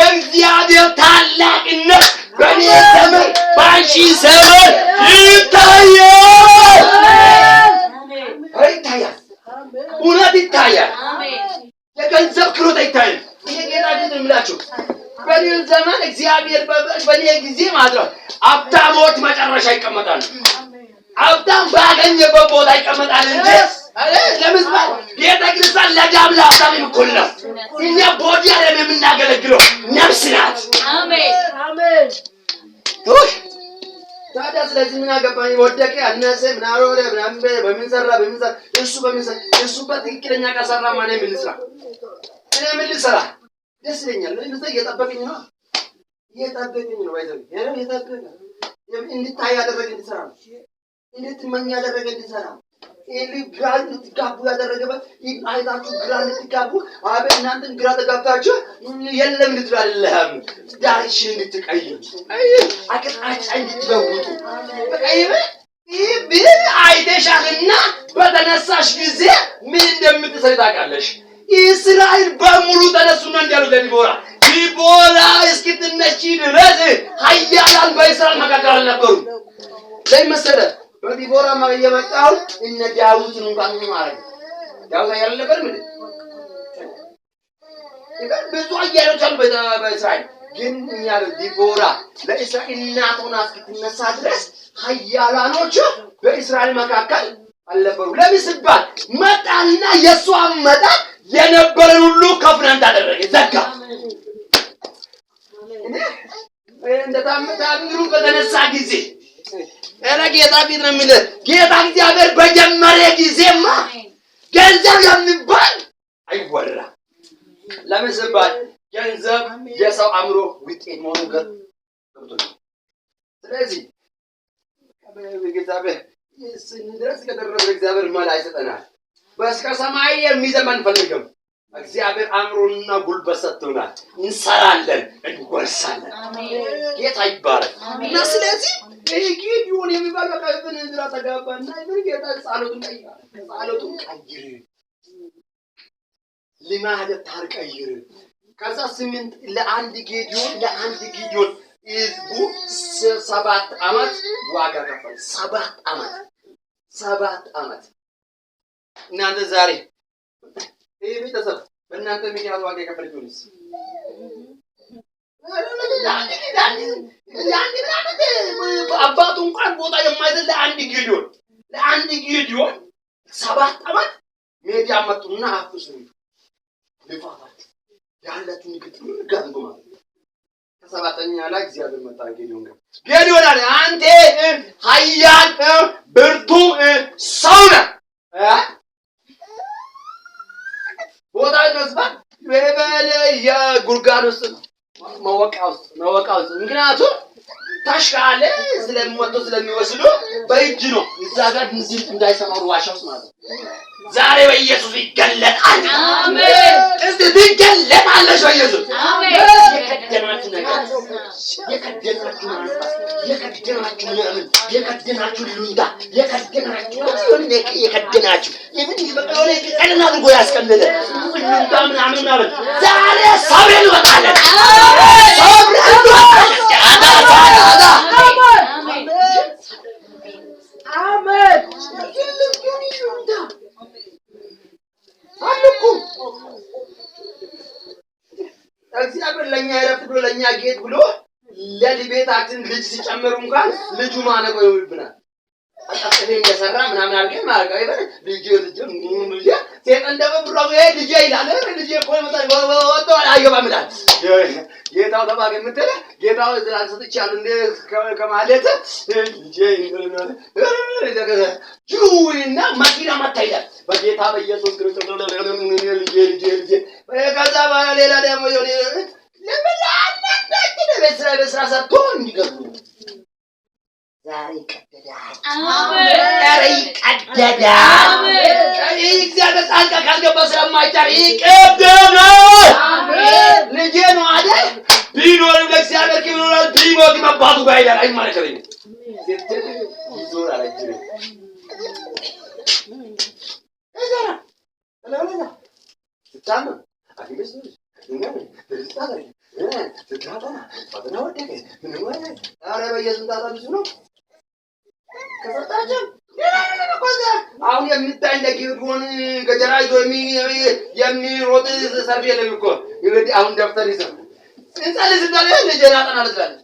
እግዚአብሔር ታላቅነት በኔ ዘመን ባንቺ ዘመን ይታያል። ይታያል። እውነት ይታያል። የገንዘብ ክሮታ ይታያል። ይሄ ጌታ ግን የምላችሁ በኔ ዘመን እግዚአብሔር በኔ ጊዜ ማለት ነው ሀብታሞች መጨረሻ ይቀመጣሉ። ሀብታም ባገኘበት ቦታ ይቀመጣል እንጂ ለምዝባል ቤተ ክርስቲያን ለዳም ለሀብታም እኩል ነው። እኛ ቦዲ አይደለም የምናገለግለው ነፍስ ናት። አሜን አሜን። ታዲያ ስለዚህ ምን አገባኝ ወደቀ አነሰ ምናምን በምን ሰራ እሱ በትክክለኛ ከሰራ ማን ምን ልስራ እኔ ምን ልስራ ደስ ይለኛል። ለምን እየጠበቀኝ ነው ባይዘው እየጠበቀኝ እንድታይ ያደረገ እንድሰራ እንድትመኝ ያደረገ እንድሰራ ግራን እንድትጋቡ ያደረገበት አይታችሁ ግራን እንድትጋቡ አቤት እናንተን ግራ ተጋብታችሁ የለም ልትላለህም ዳርሽን እንድትቀይሩ አቅጣጫ እንድትለውጡ በቀይበ ይህ አይተሻልና በተነሳሽ ጊዜ ምን እንደምትሰሪ ታውቃለሽ። እስራኤል በሙሉ ተነሱና እንዲያሉ ዲቦራ እስክትነሺ ድረስ ኃያላን በእስራኤል መካከል አልነበሩ። ለምን መሰለህ? በዲቦራ የመጣው እነ ዳዊትን እንኳን ማለት ዳዊት ያለ ነበር ምን ብዙ አያሎች አሉ በእስራኤል ግን ያለ ዲቦራ ለእስራኤል እናት ሆና እስክትነሳ ድረስ ኃያላኖቹ በእስራኤል መካከል አልነበሩ። ለምን ሲባል መጣና የሷ መጣ የነበረን ሁሉ ከፍረንት አደረገ ዘጋ። እንደ ታምሩ በተነሳ ጊዜ እረ ጌታ ፊት ነው የሚለው ጌታ እግዚአብሔር በጀመረ ጊዜማ ገንዘብ የሚባል አይወራ። ለምን ሲባል ገንዘብ የሰው አእምሮ ውጤት መሆኑን ገብቶኛል። ስለዚህ እግዚአብሔር ስንደርስ ከደረሰ እግዚአብሔር መላ ይሰጠናል። በስከ ሰማይ የሚዘመን ፈልገም እግዚአብሔር አእምሮና ጉልበት ሰጥቶናል። እንሰራለን፣ እንወርሳለን። ጌታ ይባረክ። እና ስለዚህ ጌዲዮን የሚባል በቃ እንዝራ ተጋባና ምን ጌታ ጸሎቱን ቀይር ለማህደ ታርቀይር ከዛ 8 ለአንድ ጌዲዮን ህዝቡ 7 ዓመት ዋጋ ከፈለ። 7 ዓመት እናንተ ዛሬ ይሄ ቤተሰብ በእናንተ ምክንያት ዋጋ የከፈለችውስ አባቱ እንኳን ቦታ የማይዘል ለአንድ ጌዲዮን 7 ዓመት ሜዲያ መጡና አፍሱ ልፋታችሁ ያላችሁ ንግጥም ጋንጎ ማለት ከሰባተኛ ላይ እግዚአብሔር መጣ ጌዲዮን አለ አንተ ኃያል ብርቱ ሰው ነህ ቦታ መስባት የጉርጋድ ውስጥ መወቃ ውስጥ ምክንያቱም ታሽካለ ስለሚወጡ ስለሚወስዱ በእጅ ነው እዛ ጋር ድምፅ እንዳይሰማው ዋሻ ውስጥ ማለት ነው። ዛሬ በኢየሱስ ይገለጣል።
አሜን።
እስቲ ትገለጣለሽ በኢየሱስ
አሜን።
የከደናችሁ ነገር የከደናችሁ መንፈስ የከደናችሁ ሉንዳ የከደናችሁ ይምን ይበቃው ቀለና አድርጎ ያስቀመጠ ሉንዳ ምናምን ዛሬ ሰብረን እንወጣለን። ሰብረን እንወጣለን። አሜን። እግዚአብሔር ለኛ ይረፍ ብሎ ለኛ ጌጥ ብሎ ለቤታችን ልጅ ሲጨምሩ እንኳን ልጁ ማነቆ ይሆንብናል። አጣጥፌ እየሰራ ምናምን አድርገን ማረጋ ይበል ልጅ ሴጠን ደብሮ ልጅ ይላል ልጅ እኮ ወጥቶ አይገባም ይላል። ጌታው ተባገ የምትለ ጌታው ዝራን ሰጥቻለሁ እንደ ከማለት ልጅ ጁዊና ማኪና ማታይላል በጌታ በኢየሱስ ክርስቶስ ልጅ ከዛ በኋላ ሌላ ደግሞ ይሆን ለምን በስራ ሰጥቶ እንዲገቡ ዛሬ ይቀደዳል። አሜን። ይቀደዳል። አሜን። እግዚአብሔር ጣልቃ ካልገባ ስለማይቻል ይቀደዳል። አሜን። ልጄ ነው አይደል? ቢኖርም ለእግዚአብሔር ክብር ይኖራል። ቢሞትም አባቱ ጋር ይሄዳል። አይማለከኝ ስትል ይዞራል አይችል እዛ ስታም አግብስ አሁን የሚታይ እንደ ጊዮን ገጀራ ይዞ የሚሮጥ ሰርፍ የለም እኮ እንግዲህ አሁን ደፍተር ይዘው እንጸልይ ስትል ልጄን አጠናለሁ ትላለች።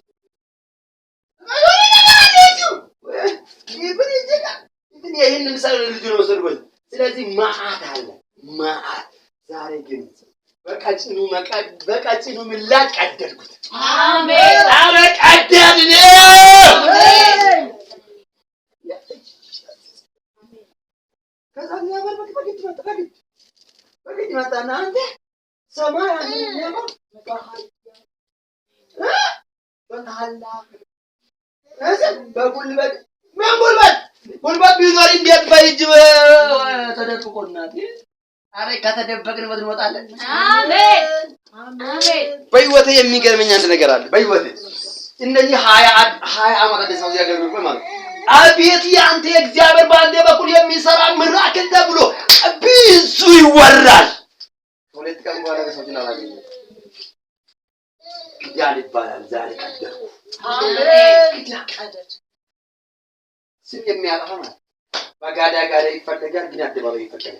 ይህን ምሳሌ ልጁ ነው ወሰድኩት። ስለዚህ መዓት አለ መዓት ዛሬ ግን በቀጭኑ ምላጭ ቀደድኩት።
አሜን።
አረ ቀደድን። አሜን። ከዛ ያበር በግድ መጣና አንተ ሰማይ አንደኛው በጉልበት ጉልበት ቢኖር እንዴት በእጅ ተደብቆ እናት አሬ ከተደበቅን ወድ እንወጣለን።
አሜን አሜን።
በህይወቴ የሚገርመኝ አንድ ነገር አለ። በህይወቴ እነዚህ 20 ዓመት እንደሰው ያገርኩኝ ማለት አቤት ያንተ እግዚአብሔር ባንተ በኩል የሚሰራ ምራክል ተብሎ ብዙ ይወራል። ሁለት ቀን በኋላ ሰውና አላገኘ ያል ይባላል። ዛሬ ቀደርኩ።
አሜን። ቀደድ
ስም የሚያጠፋ ማለት በጋዳ ይፈልጋል፣ ግን አደባባይ ይፈልጋል።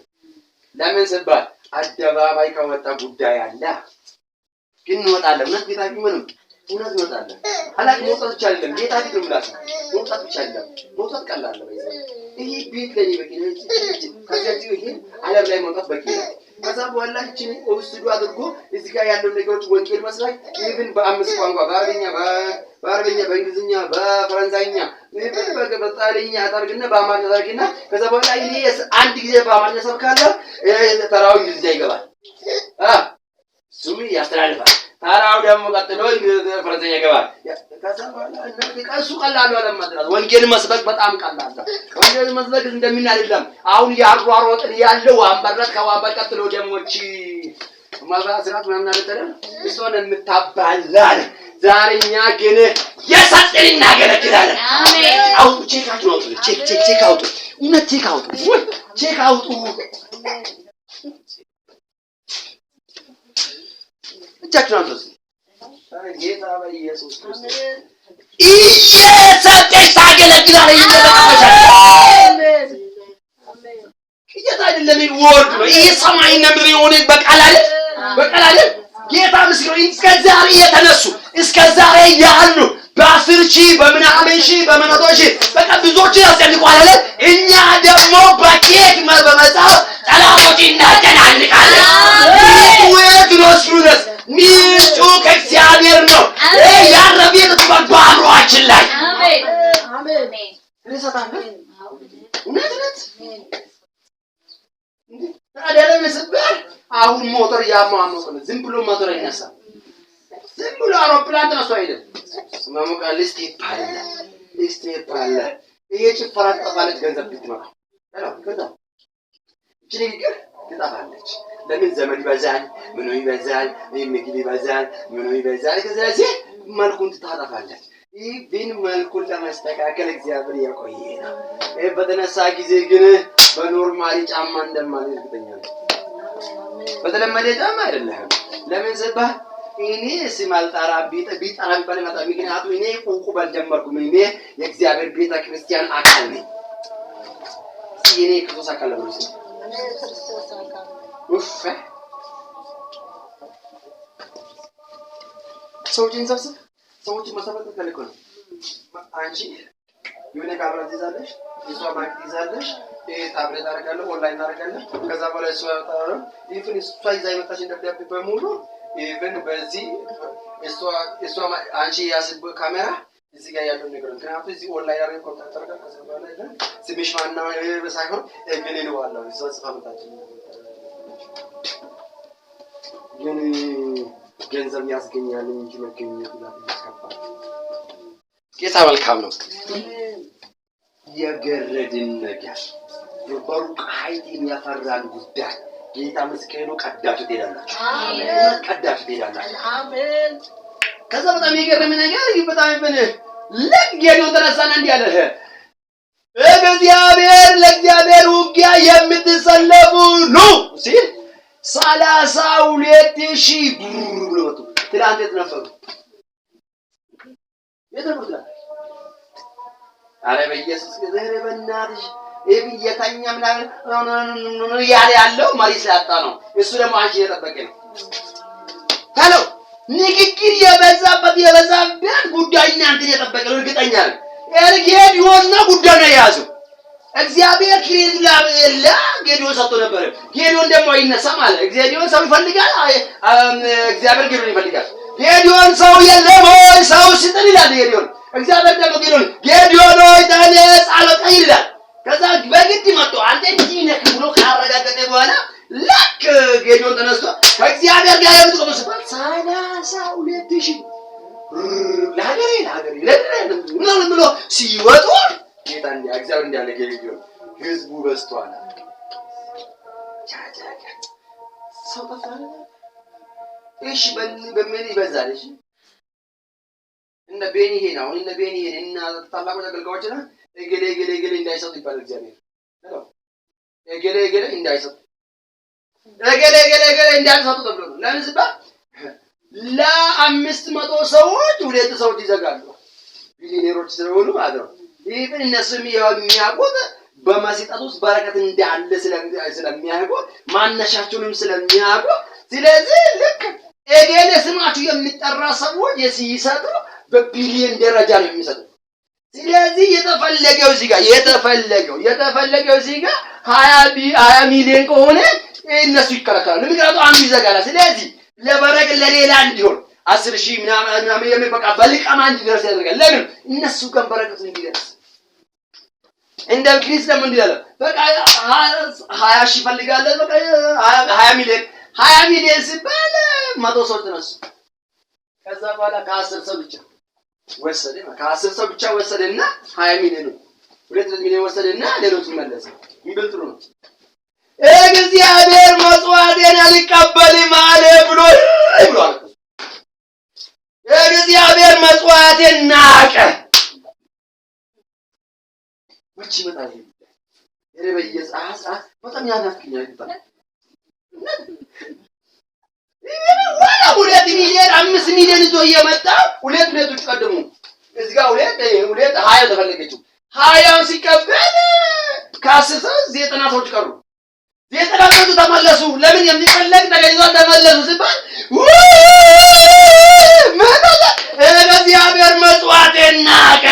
ለምን ሲባል አደባባይ ከወጣ ጉዳይ አለ። ግን እንወጣለን። እውነት ቤታችን ምንም እውነት እንወጣለን። ሀላፊ መውጣት ብቻ አይደለም፣ ጌታ ፊት ምላስ መውጣት ብቻ አይደለም። መውጣት ቀላል ነው። ይሄ ቤት ለኔ በቂ ነው። ከዚህ ይሄ ዓለም ላይ መውጣት በቂ ነው። ከዛ በኋላ እቺን ኦብስዱ አድርጎ እዚህ ጋር ያለው ነገሮች ወንጌል መስራት ኢቭን በአምስት ቋንቋ በአረብኛ፣ በእንግሊዝኛ፣ በፈረንሳይኛ በጣሊኛ አታርግና በአማርኛ ታርግና ከዛ በኋላ ይሄ አንድ ጊዜ በአማርኛ ሰብካለሁ ተራው እንግሊዝኛ ይገባል። ሱሚ ያስተላልፋል። ተራው ደግሞ ቀጥሎ ፈረንሳይኛ ይገባል። ከዛ በኋላ እነሱ ቀላል ነው ለማድረግ ወንጌል መስበክ በጣም ቀላል ነው። ወንጌል መስበክ እንደምን አይደለም። አሁን ያሯሯጥን ያለው አንበረት ከዋንበር ቀጥሎ ደሞች ማብራራት ምናምን አለተለም እሷን የምታባላል። ዛሬኛ ግን የሰጠን እናገለግላለን።
አሜን።
አሁን ቼካችሁ አውጡ። ቼክ አውጡ። እውነት ቼክ አውጡ። ቼክ አውጡ። እጃችሁን አንሱ። ጌታ በኢየሱስ ክርስቶስ ኢየሱስ ታገለግላለህ። አሜን አሜን። ጌታ አይደለም ወርድ ነው። ይሄ ሰማይና ምድር የሆነ በቃል አይደል? ጌታ ምስክር እስከዛሬ የተነሱ እስከዛሬ ያሉ በ10 ሺህ በምናምን ሺህ በመቶ ሺህ በቃ ብዙዎች ያስጨንቋል አይደል? እኛ ደግሞ በኬክ በመጻፍ ጠላቶች እናጨናንቃለን። ሚስቱ ከእግዚአብሔር ነው። ያረቤት በአእምሮአችን ላይ
አሜን አሜን።
እውነት አይደለም። አሁን ሞተር ያሟሟቀ ነው። ዝም ብሎ ሞተር አይነሳ። ዝም ብሎ አውሮፕላን ተነስቶ አይደለም። ማሞቃ ሊስቴፕ አለ። ይሄ ጭፈራ ጠፋለች። ገንዘብ ብትመጣ ከዛ ችግር ትጠፋለች። ለምን ዘመድ ይበዛል፣ ምኑ ይበዛል፣ ምግብ ይበዛል፣ ምኑ ይበዛል። ስለዚህ መልኩን ታጠፋለች። ይህን መልኩን ለማስተካከል እግዚአብሔር ያቆየና በተነሳ ጊዜ ግን በኖርማሊ ጫማ እንደማለት እርግጠኛ ነኝ። በተለመደ ጫማ አይደለም። ለምን ሲባል እኔ ሲማልጣራ ቢጠራ ቢባል መጣ። ምክንያቱም እኔ ቁቁ ባልጀመርኩም እኔ የእግዚአብሔር ቤተ ክርስቲያን አካል ነኝ። እኔ ክርስቶስ አካል ነው። ሰዎችን ሰብስብ ሰዎችን መሰረት ተልኮ ነው። አንቺ የሆነ ካሜራ ትይዛለሽ፣ እሷ ማይክ ትይዛለሽ፣ ታብሌት አደርጋለሁ፣ ኦንላይን አደርጋለሁ። ከዛ በኋላ እሷ ያወጣው ኢቭን እሷ ይዛ የመጣች ደብዳቤ በሙሉ ኢቭን በዚህ እሷ አንቺ ያስብ ካሜራ እዚህ ጋር ያለው ነገር ነው። ምክንያቱም እዚህ ኦንላይን አድርገን ኮንታክት አድርገን ከዛ በኋላ ስምሽ ማነው ሳይሆን ግን ነው አለው እሷ ጽፋ መጣች። ግን ገንዘብ ያስገኛል እንጂ መገኘት ያስከፋል። ጌታ መልካም ነው። የገረድን ነገር በሩቅ ኃይል የሚያፈራን ጉዳይ ጌታ ምስክሬ ነው። ቀዳችሁ ትሄዳላችሁ። አሜን። ቀዳችሁ ትሄዳላችሁ። አሜን። ከዛ በጣም የገረመ ነገር በጣም ለጌዲዮን ተነሳና እንዲህ አለ፣ ለእግዚአብሔር ውጊያ የምትሰለፉ ኑ ሲል 32,000 ብሎ ወጡ። ትላንት የት ነበሩ? አረ በኢየሱስ ዘረ በእናትሽ እየተኛ ምናምን ያለው መሪ ስላጣ ነው። እሱ ደግሞ አንቺ እየጠበቀ ነው። ሄሎ ንግግር የበዛበት ጉዳይ እናንተን እየጠበቀ ነው። እርግጠኛ ነኝ ጌዲዮን ነው ጉዳይ ነው የያዘው። እግዚአብሔር ክሬዲት ለጌዲዮን ሰጥቶ ነበር። ጌዲዮን ደግሞ አይነሳም አለ። ጌዲዮን ሰው ይፈልጋል፣ እግዚአብሔር ጌዲዮን ይፈልጋል። ጌዲዮን ሰው የለም ወይ ሰው ስጥል ይላል ጌዲዮን። እግዚአብሔር ደግሞ ጌዲዮን ሆይ ተነስ አለቃ ይላል። ከዛ በግድ መጥቶ አንተ እንዲህ ነህ ብሎ ካረጋገጠ በኋላ ለክ ጌዲዮን ተነስቶ ከእግዚአብሔር ጋር የምትቆም ሲባል 32,000 ለሀገሬ ምናምን ብሎ ሲወጡ ጌታ እግዚአብሔር እንዳለ ጌዲዮን ህዝቡ በዝቷል። ሰው ተፋለ። እሺ በምን ይበዛል? እሺ እነ ቤኒሄን አሁን እነ ቤኒሄን እና ታላቁ አገልጋዮች እና እገሌ እንዳይሰጡ ይባላል። እግዚአብሔር እገሌ እንዳይሰጡ እንዳይሰጡ ተብሎ ነው። ለምን ሲባል ለ500 ሰዎች 2 ሰዎች ይዘጋሉ። ቢሊዮነሮች ስለሆኑ ማለት ነው። ይሄን እነሱም የሚያውቁት በማሲጣት ውስጥ በረከት እንዳለ ስለሚያውቁ ማነሻቸውንም ስለሚያውቁ ስለዚህ ልክ እገሌ ስማችሁ የሚጠራ ሰዎች ሲሰጡ በቢሊዮን ደረጃ ነው የሚሰጡ። ስለዚህ የተፈለገው እዚህ ጋር 20 ሚሊዮን ከሆነ እነሱ ይከራከራሉ። ምክንያቱም አንዱ ይዘጋል። ስለዚህ ለበረከት ለሌላ እንዲሆን 10,000 ምናምን የሚበቃ በልቃማ እንዲደርስ ያደርጋል። ለምን እነሱ ጋር በረከት እንዲደርስ እንደ ክሪስ ደግሞ እንዲያለ በቃ 20,000 ፈልጋለህ በቃ 20 ሚሊዮን ሲባል 100 ሰው ተነሱ። ከዛ በኋላ ከ10 ሰው ብቻ ወሰደ። ከ10 ሰው ብቻ ወሰደና 20 ሚሊዮን 2 ሚሊዮን ወሰደና ሌሎች መለሰ። ይበልጥ ነው እግዚአብሔር መስዋዕቴን አልቀበልም አለ ብሎ አለ። እግዚአብሔር መስዋዕቴን ናቀ። መቼ ይመጣል? በየሰዓት በጣም ያናፍቀኛል ይባላል። ወላ 2 ሚሊዮን 5 ሚሊዮን ይዞ እየመጣ ሁለት ቀደሙ። እዚህ ጋር 20 ተፈለገችው 20 ሲቀበል ከ10 ሰው 90 ሰዎች ቀሩ። 90 ሰዎች ተመለሱ። ለምን የሚፈለግ ተገኝቷል ተመለሱ ሲባል እግዚአብሔር መስዋዕቴን ናቀ።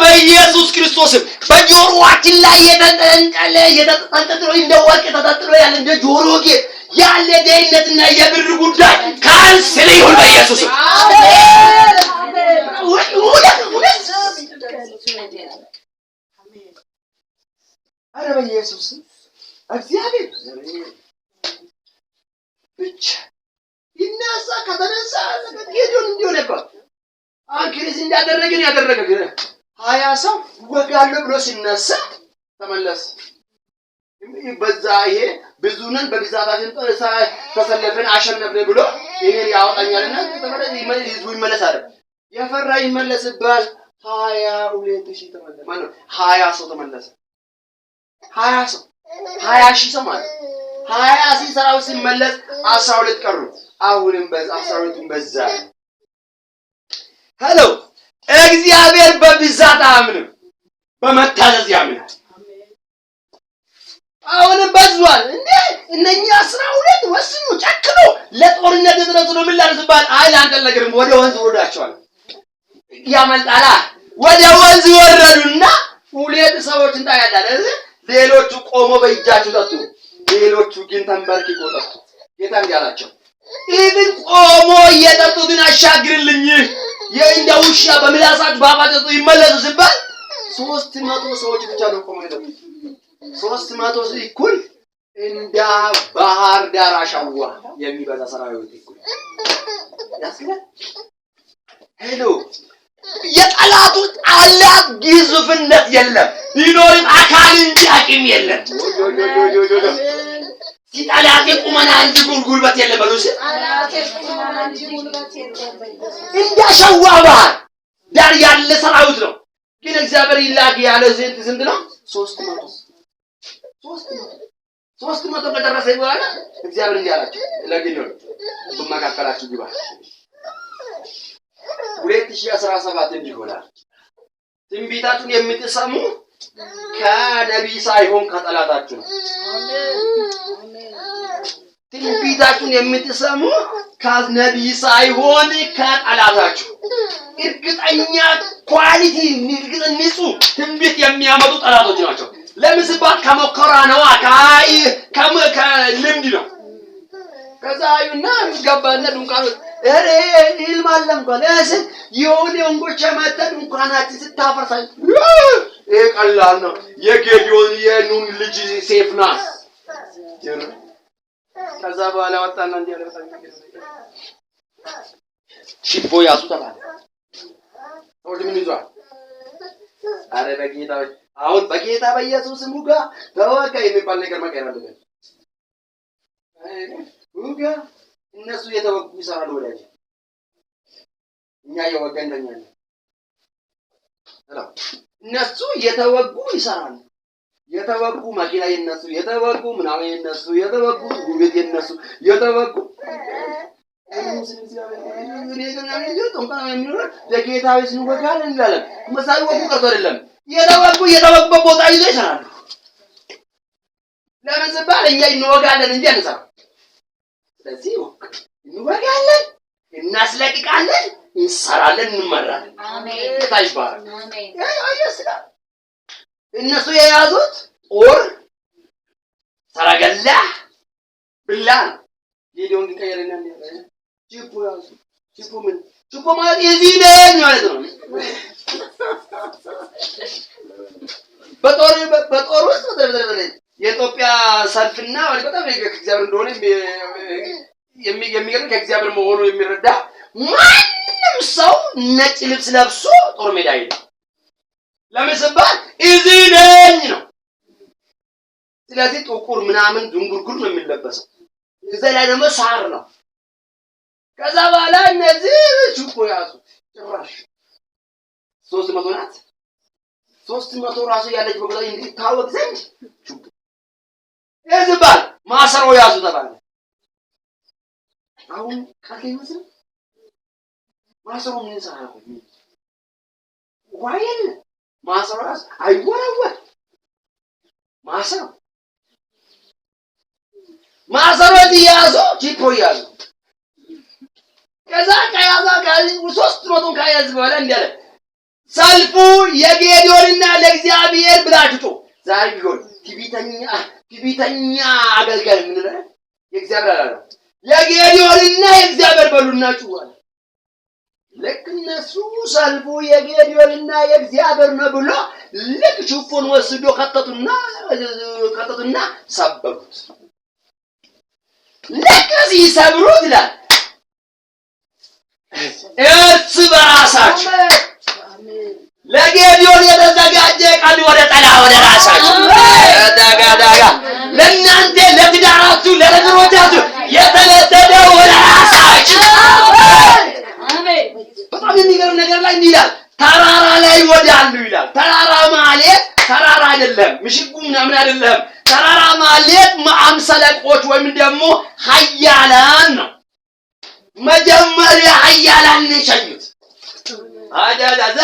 በኢየሱስ ክርስቶስ በጆሮአችን ላይ የተጠንጠለ እንደ ወርቅ ተጠጥሎ ያለ እንደ ጆሮ ጌጥ ያለ ደህንነትና የብር ጉዳይ ካንስል ይሁን በኢየሱስ አሜን። አረ በኢየሱስ እግዚአብሔር ብቻ ይነሳ። ከተነሳ ጌዲዮን እንዲሆነ እኮ አንክሪስ እንዳደረግን ያደረገ 20 ሰው ወጋለሁ ብሎ ሲነሳ ተመለስ። በዛ ይሄ ብዙ ነን በብዛታችን ተሰለፈን አሸነፍን ብሎ እኔን ያወጣኛልና ህዝቡ ይመለሳል። የፈራ ይመለስባል። 22,000 ተመለሰ። ማነው 20 ሰው ተመለሰ። 20,000 ሰው ማለት 20,000 ሰራው ሲመለስ 12 ቀሩ። አሁንም በዛ 12 በዛ። ሄሎ እግዚአብሔር በብዛት አያምንም፣ በመታዘዝ ያምናል። አሁንም በዝዋል እንዴ እነኛ 12 ወስኑ ጨክኖ ለጦርነት ድረስ ነው። ምን ላድርግባል? አንተ ነገርም ወደ ወንዝ ወርዳቸዋል። ያመልጣላ ወደ ወንዝ ወረዱና 2 ሰዎች እንታያለን። ሌሎቹ ቆሞ በእጃቸው ጠጡ፣ ሌሎቹ ግን ተንበርክከው ጠጡ። ጌታ እንዲያላቸው ኢቭን ቆሞ እየጠጡትን አሻግርልኝ የእንደ ውሻ በምላሳቸው ባባቸው ይመለሱ ሲባል 300 ሰዎች ብቻ ነው ቆሞ የጠጡት። 300 እኩል እንደ ባህር ዳር አሸዋ የሚበዛ ሰራዊት እኩል ያስከለ ሄሎ የጠላቱ ጣላት ግዙፍነት የለም፣ ቢኖርም አካል እንጂ አቅም የለም። ሲጣላቴ ቁመና እንጂ ጉልበት የለም። በሉስ እንዳሸዋ ባህር ዳር ያለ ሰራዊት ነው። ግን እግዚአብሔር ይላክ ያለ ስንት ነው? 300 ከደረሰ በኋላ እግዚአብሔር እንዲህ አላቸው ለጊዮን በመካከላችሁ ግባ 2017 እንዲሆናል። ትንቢታችሁን የምትሰሙ ከነቢይ ሳይሆን ከጠላታችሁ ነው። ትንቢታችሁን የምትሰሙ ከነቢይ ሳይሆን ከጠላታችሁ። እርግጠኛ ኳሊቲ ንጹህ ትንቢት የሚያመጡ ጠላቶች ናቸው። ለምስባት ከመከራ ነው፣ ከልምድ ነው። ከዛ አይና ምዝገባና ዱንካን ኢልም አለም ቆለስ የሆነ እንጎቻ መጣ ዱንካናችን ስታፈርሳይ ቀላል ነው። የጌዲዮን የኑን ልጅ ሴፍና ከዛ በኋላ ወጣና እንዲያለፈኝ ሽቦ ያዙ ተባለ። ወደ ምን ይዟል? አረ በጌታ አሁን በጌታ በኢየሱስ ሙጋ ተወጋ የሚባል ነገር መቀየር አለበት። ሙጋ እነሱ የተወጉ ይሰራሉ ወዳጅ፣ እኛ የወገን ነን። እነሱ የተወጉ ይሰራሉ። የተወጉ መኪና የነሱ፣ የተወጉ ምናምን የነሱ፣ የተወጉ ውበት የነሱ፣ የተወጉ ለጌታዊ ስንወጋል እንላለን። መሳይ ወጉ ቀርቶ አይደለም የተወጉበት ቦታ ይዞ ይሰራሉ። ለምን ሲባል እኛ እንወጋለን እንጂ አንሰራም። ስለዚህ እንወጋለን፣ እናስለቅቃለን፣ እንሰራለን፣ እንመራለን። አሜን። ታይባል አሜን። እነሱ የያዙት ጦር ሰረገላ ብላ ጌዲዮን ከየረና ቺፖ ያዙ። ቺፖ ምን ቺፖ ማለት እዚህ ነኝ ማለት ነው። በጦር ውስጥ የኢትዮጵያ ሰልፍና በጣም ከእግዚአብሔር እንደሆነ የሚገርም ከእግዚአብሔር መሆኑ የሚረዳ ማንም ሰው ነጭ ልብስ ለብሶ ጦር ሜዳ ይሄዳል። ለምን ሲባል እዚህ ነኝ ነው። ስለዚህ ጥቁር ምናምን ድንጉርጉር ነው የሚለበሰው። እዛ ላይ ደግሞ ሳር ነው። ከዛ በኋላ እነዚህ ቹፖ ያዙ። ጭራሽ 300 ናት። 300 ራሱ ያለች በቁጥር እንዲታወቅ ዘንድ ቹፖ እዝባል ማሰሮ ያዙ ተባለ። አሁን ካለ ይመስል ማሰሮ ምን ይሰራል? ዋይል ማሰሮ አይወራወር ማሰሮ ያዙ፣ ቺፖ ያዙ። ከዛ ከያዛ ጋር 300 ከያዝ በኋላ እንዲያለ ሰልፉ የጌዲዮንና ለእግዚአብሔር ብላችሁ ዛሬ ቢሆን ቲቪተኛ አገልጋይ ምን ነው የእግዚአብሔር አላለ የጌዲዮንና የእግዚአብሔር በሉናችሁ አለ። ልክ እነሱ ሰልፉ የጌዲዮንና የእግዚአብሔር ነው ብሎ ልክ ቹፖን ወስዶ ከተቱና ቀጥቱና ሰበሩት። ለከዚህ ሰብሩት ይላል እርስ በራሳቸው ለጌዲዮን የተዘጋጀ ቀን ወደ ጠላ ወደ ራሳቸው ዳጋ ለእናንተ ለትዳራችሁ ለነገሮቻችሁ የተለተደ ወደ ራሳችሁ። አሜን። በጣም የሚገርም ነገር ላይ ይላል ተራራ ላይ ወዳሉ ይላል። ተራራ ማለት ተራራ አይደለም፣ ምሽጉ ምናምን አይደለም። ተራራ ማለት ማምሰለቆች ወይም ደግሞ ኃያላን ነው። መጀመሪያ ኃያላን ነሸኙት አዳዳዛ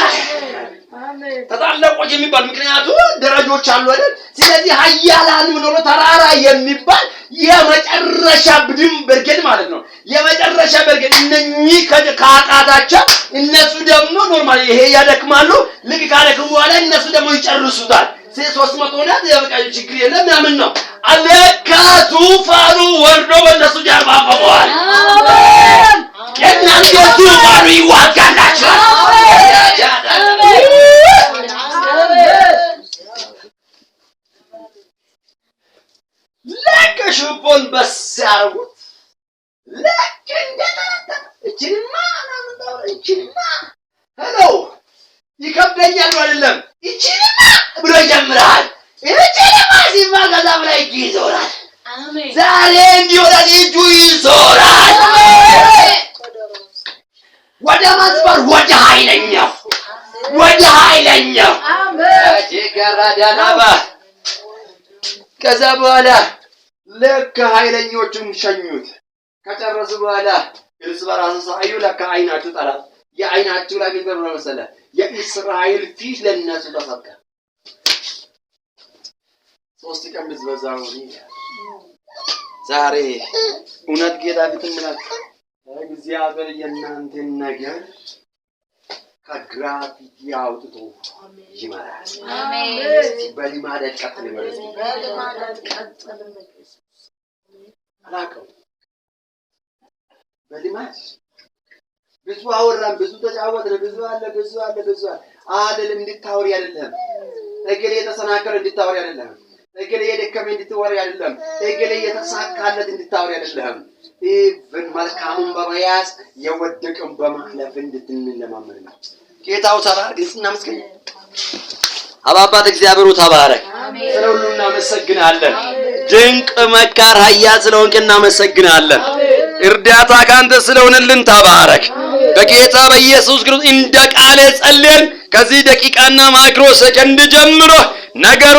ተጣለቆች የሚባል ምክንያቱም ደረጃዎች አሉ አይደል? ስለዚህ ኃያላን ምን ሆነ ተራራ የሚባል የመጨረሻ ብድም በርገድ ማለት ነው። የመጨረሻ በርገድ እነኚህ ከአቃታቸው እነሱ ደግሞ ኖርማሊ ይሄ ያደክማሉ። ልክ ካደክሙ በኋላ እነሱ ደግሞ ይጨርሱታል። 300 ናት ያበቃ ችግር የለም ያምን ነው። አለካቱ ፋሩ ወርዶ በእነሱ ጀርባ ቆመዋል። አሜን። የእናንተ ዙፋኑ ይዋጋላችኋል። ለክ ሽቦን በሳሩት ለክ እንደተረታ እቺንማ ሄሎ ይከብደኛል አይደለም እቺንማ ብሎ ይጀምራል። እቺንማ ሲባል ከዛ በላይ እጁ ይዞራል። አሜን። ዛሬ እንዲወጣ እጁ ይዞራል። ወደ ማዝበር ወደ ኃይለኛው አሜን። ይገራዳናባ ከዛ በኋላ ለካ ኃይለኞቹን ሸኙት። ከጨረሱ በኋላ እርስ በራሱ ሳዩ ለካ አይናችሁ ጠላት የአይናችሁ ላይ ምን ነው መሰለህ? የእስራኤል ፊት ለነሱ ተሰጠ። 3 ቀን ብዝበዛው ዛሬ እውነት ጌታ ፊት ምናት እግዚአብሔር የእናንተን ነገር ከግራፊቲ አውጥቶ ይመራል። አሜን። በሊማድ ቀጥል ማለት ነው። በሊማድ ቀጥል አላውቅም። በሊማድ ብዙ አወራን፣ ብዙ ተጫወትን፣ ብዙ አለ አይደለም። እንድታወሪ አይደለም። እገሌ የተሰናከለ እንድታወሪ አይደለም። እገሌ የደከመ እንድትወሪ አይደለም። እገሌ የተሳካለት እንድታወሪ አይደለም። ኢቭን መልካሙን በመያዝ የወደቀን በማለፍ እንድትንለማመድ ነው። ጌታው ተባረክ። እናመስግን። አባባት እግዚአብሔሩ ተባረክ። ስለ ሁሉ እናመሰግናለን። ድንቅ መካር ኃያል ስለሆንክ እናመሰግናለን። እርዳታ ካንተ ስለሆነልን ተባረክ። በጌታ በኢየሱስ ክርስቶስ እንደ ቃል ጸልየን ከዚህ ደቂቃና ማይክሮ ሰከንድ ጀምሮ ነገሩ